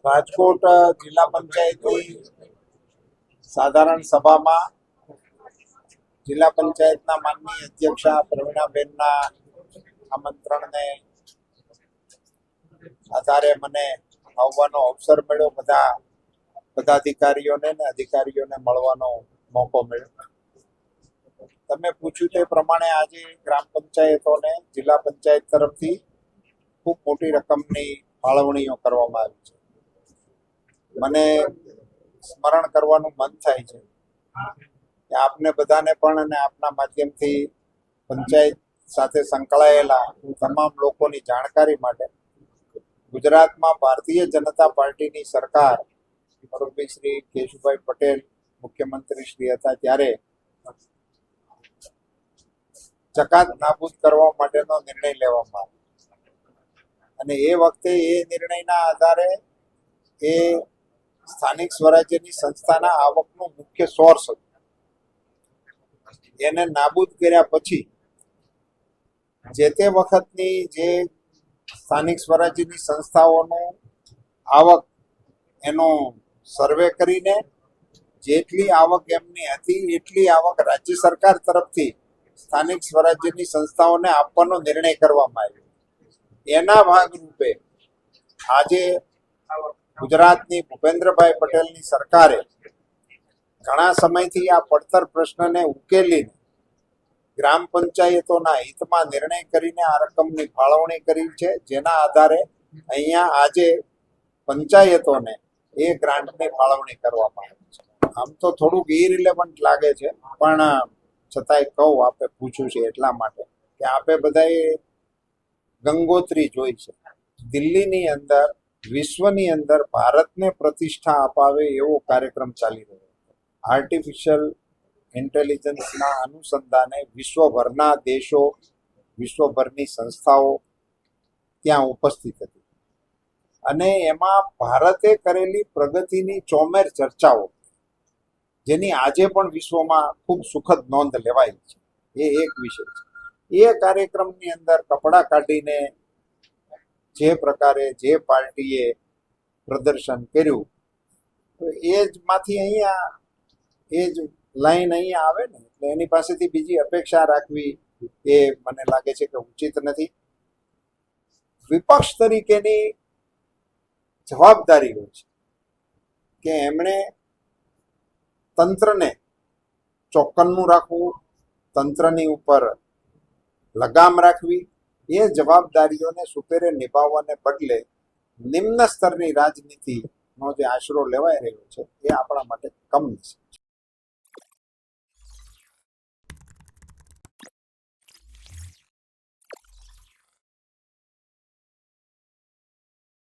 રાજકોટ જિલ્લા પંચાયતની સાધારણ સભામાં જિલ્લા પંચાયતના માનનીય અધ્યક્ષા પ્રવીણાબેનના આમંત્રણને આધારે મને આવવાનો અવસર મળ્યો. બધા પદાધિકારીઓને ને અધિકારીઓને મળવાનો મોકો મળ્યો. તમે પૂછ્યું તે પ્રમાણે આજે ગ્રામ પંચાયતોને જિલ્લા પંચાયત તરફથી ખૂબ મોટી રકમની ફાળવણીઓ કરવામાં આવી છે. મને સ્મરણ કરવાનું મન થાય છે કે આપને બધાને પણ અને આપના માધ્યમથી પંચાયત સાથે સંકળાયેલા તમામ લોકોની જાણકારી માટે ગુજરાતમાં ભારતીય જનતા પાર્ટીની સરકાર મુરબ્બી શ્રી કેશુભાઈ પટેલ મુખ્યમંત્રી શ્રી હતા ત્યારે જકાત નાબૂદ કરવા માટેનો નિર્ણય લેવામાં આવ્યો અને એ વખતે એ નિર્ણયના આધારે એ સ્થાનિક સ્વરાજ્યની સંસ્થાના આવકનું મુખ્ય સોર્સ હતું. એને નાબૂદ કર્યા પછી જે તે વખતની જે સ્થાનિક સ્વરાજ્યની સંસ્થાઓનું આવક એનો સર્વે કરીને જેટલી આવક એમની હતી એટલી આવક રાજ્ય સરકાર તરફથી સ્થાનિક સ્વરાજ્યની સંસ્થાઓને આપવાનો નિર્ણય કરવામાં આવ્યો. એના ભાગરૂપે આજે ગુજરાતની ભૂપેન્દ્રભાઈ પટેલની સરકારે ઘણા સમયથી આ પડતર પ્રશ્નને ઉકેલીને ગ્રામ પંચાયતોના હિતમાં નિર્ણય કરીને આ રકમની ફાળવણી કરી છે, જેના આધારે અહીંયા આજે પંચાયતોને એ ગ્રાન્ટની ફાળવણી કરવામાં આવી છે. આમ તો થોડુંક ઇરિલેવન્ટ લાગે છે, પણ છતાંય કહું, આપે પૂછ્યું છે એટલા માટે કે આપે બધાએ ગંગોત્રી જોઈ છે. દિલ્હીની અંદર વિશ્વની અંદર ભારતને પ્રતિષ્ઠા અપાવે એવો કાર્યક્રમ ચાલી રહ્યો છે. આર્ટિફિશિયલ ઇન્ટેલિજન્સના અનુસંધાને વિશ્વભરના દેશો, વિશ્વભરની સંસ્થાઓ ત્યાં ઉપસ્થિત હતી અને એમાં ભારતે કરેલી પ્રગતિની ચોમેર ચર્ચાઓ, જેની આજે પણ વિશ્વમાં ખૂબ સુખદ નોંધ લેવાય છે, એ એક વિષય છે. એ કાર્યક્રમની અંદર કપડાં કાઢીને જે પ્રકારે જે પાર્ટીએ પ્રદર્શન કર્યું, તો એ જ માંથી અહીંયા એ જ લાઈન અહીંયા આવે ને, એટલે એની પાસેથી બીજી અપેક્ષા રાખવી એ મને લાગે છે કે ઉચિત નથી. વિપક્ષ તરીકેની જવાબદારી હોય છે કે એમણે તંત્રને ચોક્કનનું રાખવું, તંત્રની ઉપર લગામ રાખવી, એ જવાબદારીઓને સુપેરે નિભાવવાને બદલે નિમ્ન સ્તરની રાજનીતિનો જે આશરો લેવાઈ રહ્યો છે એ આપણા માટે કમ છે.